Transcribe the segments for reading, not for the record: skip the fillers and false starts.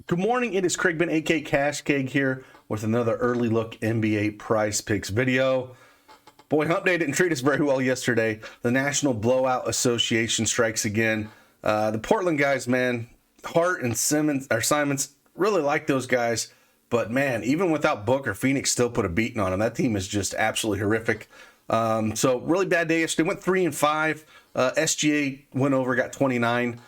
Good morning, it is Craig Ben, aka Cash Keg here with another early look NBA prize picks video. Boy, Hump Day didn't treat us very well yesterday. The National Blowout Association strikes again. The Portland guys, man, Hart and Simons really like those guys, but man, even without Booker, Phoenix still put a beating on them. That team is just absolutely horrific. So really bad day yesterday. Went 3-5. SGA went over, got 29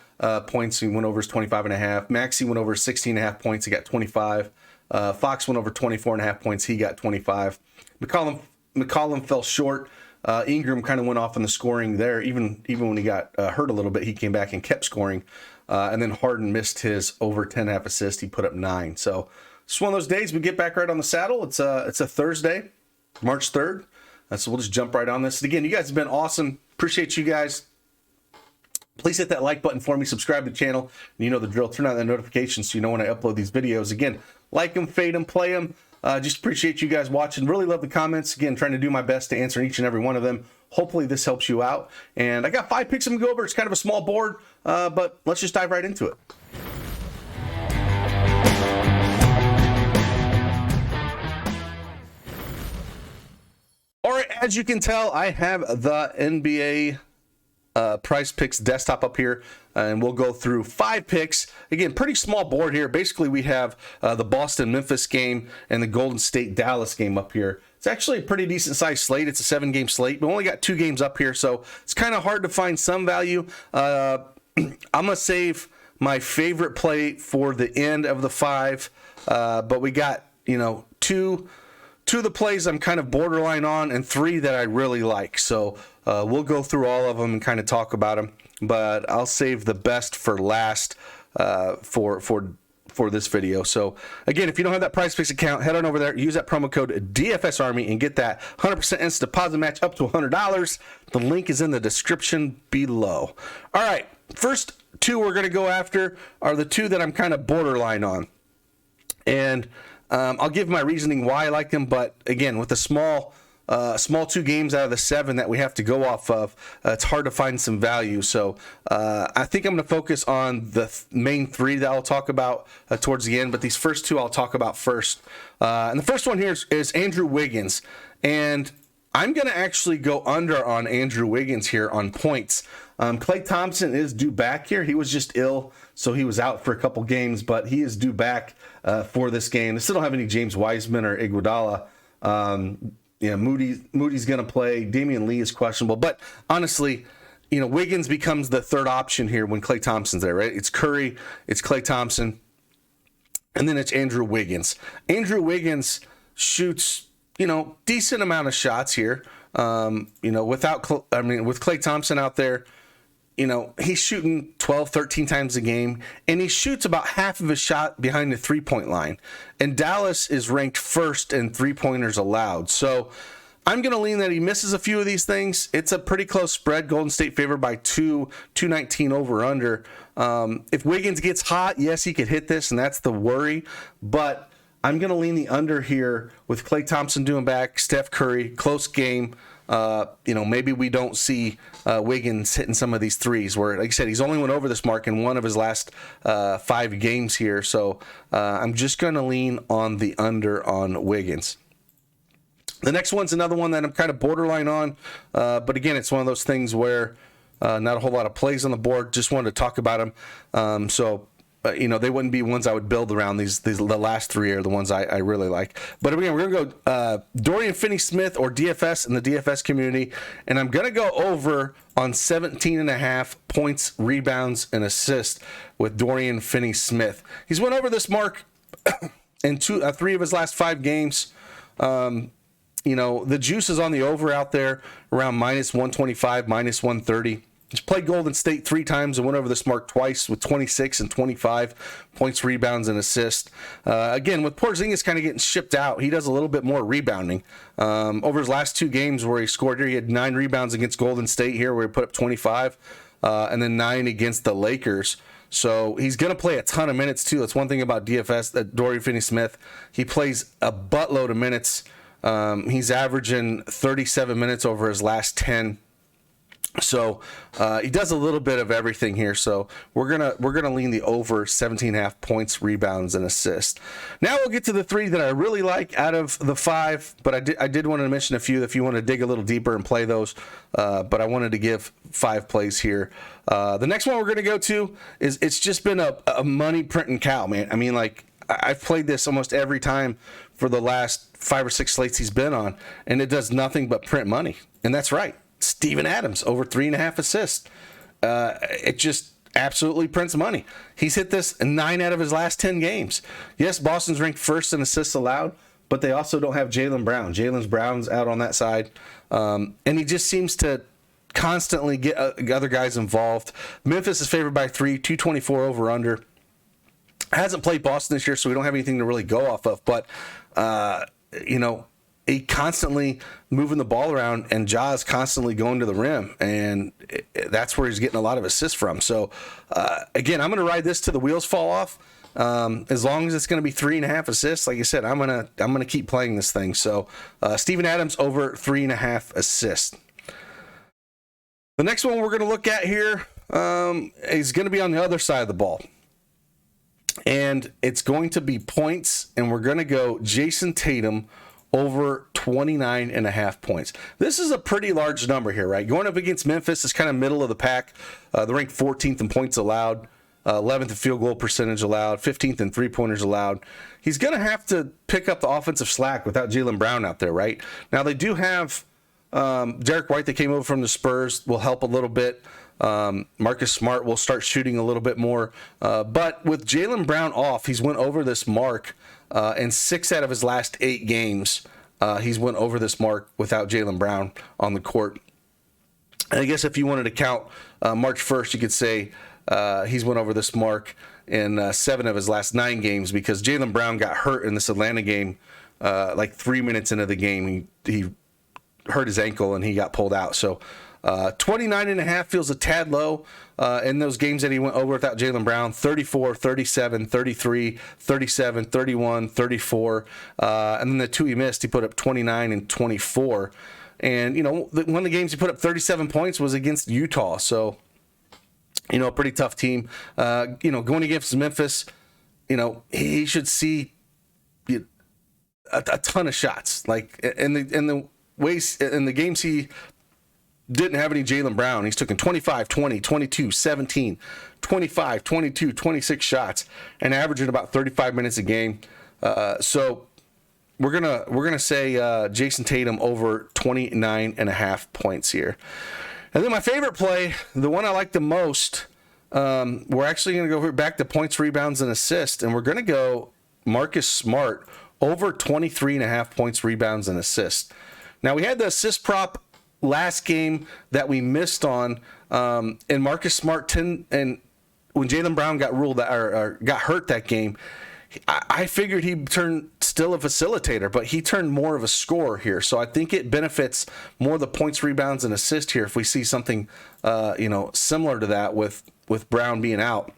points. He went over his 25.5. Maxey went over 16.5 points. He got 25. Fox went over 24.5 points. He got 25. McCollum fell short. Ingram kind of went off in the scoring there. Even when he got hurt a little bit, he came back and kept scoring. And then Harden missed his over 10.5 assist. He put up 9. So it's one of those days we get back right on the saddle. It's a Thursday, March 3rd. So we'll just jump right on this. And again, you guys have been awesome. Appreciate you guys. Please hit that like button for me. Subscribe to the channel. And you know the drill. Turn on the notifications so you know when I upload these videos. Again, like them, fade them, play them. Just appreciate you guys watching. Really love the comments. Again, trying to do my best to answer each and every one of them. Hopefully this helps you out. And I got 5 picks I'm going to go over. It's kind of a small board, but let's just dive right into it. All right, as you can tell, I have the NBA prize picks desktop up here, and we'll go through 5 picks. Again, pretty small board here. Basically, we have the Boston-Memphis game and the Golden State-Dallas game up here. It's actually a pretty decent sized slate. It's a 7-game slate. We only got 2 games up here, so it's kind of hard to find some value. I'm going to save my favorite play for the end of the 5, but we got, two of the plays I'm kind of borderline on and 3 that I really like. So we'll go through all of them and kind of talk about them, but I'll save the best for last for this video. So again, if you don't have that Prizepicks account, head on over there, use that promo code DFSArmy and get that 100% instant deposit match up to $100. The link is in the description below. All right, first 2 we're going to go after are the 2 that I'm kind of borderline on. And I'll give my reasoning why I like them, but again, with the small 2 games out of the 7 that we have to go off of, it's hard to find some value. So I think I'm going to focus on the main 3 that I'll talk about towards the end, but these first 2 I'll talk about first. And the first one here is Andrew Wiggins, and I'm going to actually go under on Andrew Wiggins here on points. Klay Thompson is due back here. He was just ill, so he was out for a couple games, but he is due back for this game. They still don't have any James Wiseman or Iguodala. Moody's going to play. Damian Lee is questionable. But honestly, Wiggins becomes the third option here when Klay Thompson's there, right? It's Curry, it's Klay Thompson, and then it's Andrew Wiggins. Andrew Wiggins shoots, decent amount of shots here. With Klay Thompson out there, he's shooting 12, 13 times a game, and he shoots about half of his shot behind the three-point line. And Dallas is ranked first in three-pointers allowed. So I'm going to lean that he misses a few of these things. It's a pretty close spread. Golden State favored by 219 over under. If Wiggins gets hot, yes, he could hit this, and that's the worry. But I'm going to lean the under here with Klay Thompson doing back, Steph Curry, close game. Maybe we don't see Wiggins hitting some of these threes where, like I said, he's only went over this mark in one of his last 5 games here. So I'm just going to lean on the under on Wiggins. The next one's another one that I'm kind of borderline on. But again, it's one of those things where not a whole lot of plays on the board. Just wanted to talk about them. They wouldn't be ones I would build around. The last 3 are the ones I really like. But again, we're going to go Dorian Finney-Smith or DFS in the DFS community. And I'm going to go over on 17.5 points, rebounds, and assists with Dorian Finney-Smith. He's went over this mark in 3 of his last 5 games. The juice is on the over out there around minus 125, minus 130. He's played Golden State 3 times and went over this mark twice with 26 and 25 points, rebounds, and assists. Again, with Porzingis kind of getting shipped out, he does a little bit more rebounding. Over his last 2 games where he scored here, he had 9 rebounds against Golden State here where he put up 25, and then 9 against the Lakers. So he's going to play a ton of minutes too. That's one thing about DFS, Dorian Finney-Smith. He plays a buttload of minutes. He's averaging 37 minutes over his last 10. So he does a little bit of everything here. So we're gonna lean the over 17.5 points, rebounds, and assists. Now we'll get to the three that I really like out of the five. But I did want to mention a few if you want to dig a little deeper and play those. But I wanted to give 5 plays here. The next one we're gonna go to is it's just been a money printing cow, man. I mean, like I've played this almost every time for the last 5 or 6 slates he's been on, and it does nothing but print money. And that's right. Steven Adams over 3.5 assists. It just absolutely prints money. He's hit this in 9 out of his last 10 games. Yes, Boston's ranked first in assists allowed, but they also don't have Jaylen Brown. Jaylen Brown's out on that side, and he just seems to constantly get other guys involved. Memphis is favored by 3, 224 over under. Hasn't played Boston this year, so we don't have anything to really go off of. But he constantly moving the ball around, and Ja's constantly going to the rim, and that's where he's getting a lot of assists from. So again, I'm going to ride this till the wheels fall off. As long as it's going to be 3.5 assists, like I said, I'm gonna keep playing this thing. So Steven Adams over 3.5 assists. The next one we're going to look at here is going to be on the other side of the ball. And it's going to be points, and we're going to go Jayson Tatum over 29.5 points. This is a pretty large number here, right? Going up against Memphis is kind of middle of the pack. They're ranked 14th in points allowed, 11th in field goal percentage allowed, 15th in three-pointers allowed. He's going to have to pick up the offensive slack without Jaylen Brown out there, right? Now, they do have Derek White that came over from the Spurs, will help a little bit. Marcus Smart will start shooting a little bit more. But with Jaylen Brown off, he's went over this mark in 6 out of his last 8 games. He's went over this mark without Jaylen Brown on the court. And I guess if you wanted to count March 1st, you could say he's went over this mark in 7 of his last 9 games, because Jaylen Brown got hurt in this Atlanta game like 3 minutes into the game. He hurt his ankle and he got pulled out. So 29.5 feels a tad low in those games that he went over without Jaylen Brown. 34, 37, 33, 37, 31, 34. And then the 2 he missed, he put up 29 and 24. And, one of the games he put up 37 points was against Utah. So, a pretty tough team. Going against Memphis, he should see a ton of shots. Like, in the games he didn't have any Jaylen Brown, he's taking 25, 20, 22, 17, 25, 22, 26 shots, and averaging about 35 minutes a game. So we're gonna say Jayson Tatum over 29.5 points here. And then my favorite play, the one I like the most, we're actually gonna go back to points, rebounds, and assists, and we're gonna go Marcus Smart over 23.5 points, rebounds, and assists. Now, we had the assist prop last game that we missed on, and Marcus Smart and when Jaylen Brown got ruled or got hurt that game, I figured he'd turn still a facilitator, but he turned more of a scorer here. So I think it benefits more the points, rebounds, and assists here if we see something similar to that with Brown being out.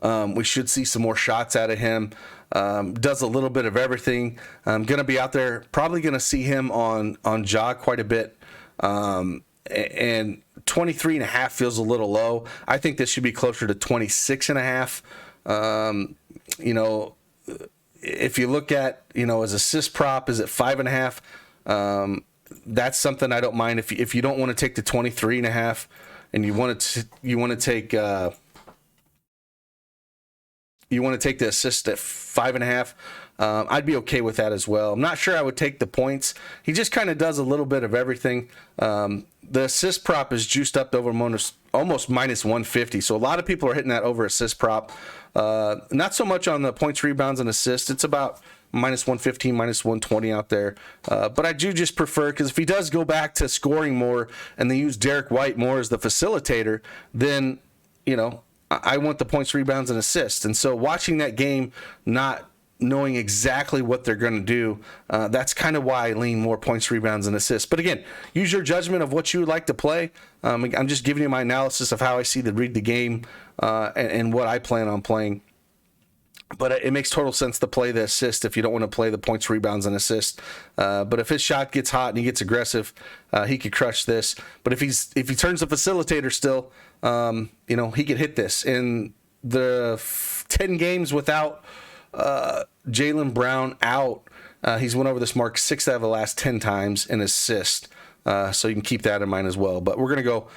We should see some more shots out of him. Does a little bit of everything. I'm going to be out there, probably going to see him on Ja quite a bit. And 23.5 feels a little low. I think this should be closer to 26.5. If you look at, his assist prop is at 5.5. That's something I don't mind. If you don't want to take the 23.5 and you want to take the assist at 5.5, I'd be okay with that as well. I'm not sure I would take the points. He just kind of does a little bit of everything. The assist prop is juiced up to over almost minus 150. So a lot of people are hitting that over assist prop. Not so much on the points, rebounds, and assists. It's about minus 115, minus 120 out there. But I do just prefer, because if he does go back to scoring more and they use Derek White more as the facilitator, then, I want the points, rebounds, and assists. And so watching that game, not knowing exactly what they're going to do, that's kind of why I lean more points, rebounds, and assists. But again, use your judgment of what you would like to play. I'm just giving you my analysis of how I see read the game and what I plan on playing. But it makes total sense to play the assist if you don't want to play the points, rebounds, and assist. But if his shot gets hot and he gets aggressive, he could crush this. But if he turns a facilitator still, he could hit this. In the 10 games without Jaylen Brown out, he's went over this mark 6 out of the last 10 times in assist. So you can keep that in mind as well. But we're going to go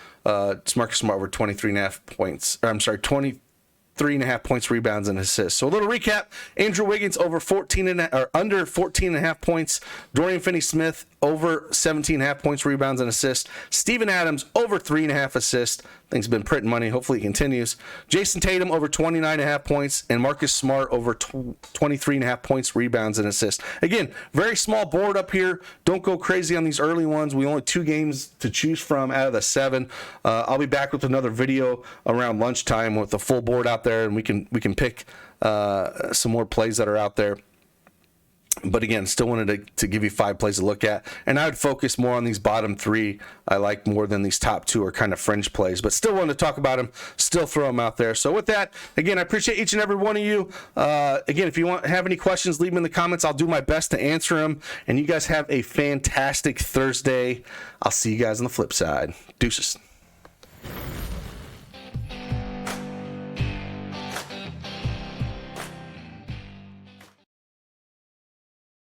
Marcus Smart over 23.5 points. Or I'm sorry, 23.5 points, rebounds, and assists. So a little recap: Andrew Wiggins over under 14.5 points. Dorian Finney-Smith over 17.5 points, rebounds, and assists. Steven Adams over 3.5 assists. Things have been printing money. Hopefully it continues. Jayson Tatum over 29.5 points, and Marcus Smart over 23.5 points, rebounds, and assists. Again, very small board up here. Don't go crazy on these early ones. We only 2 games to choose from out of the 7. I'll be back with another video around lunchtime with the full board out there, and we can pick some more plays that are out there. But again, still wanted to give you 5 plays to look at. And I would focus more on these bottom 3. I like more than these top 2 are kind of fringe plays. But still wanted to talk about them. Still throw them out there. So with that, again, I appreciate each and every one of you. Again, if you have any questions, leave them in the comments. I'll do my best to answer them. And you guys have a fantastic Thursday. I'll see you guys on the flip side. Deuces.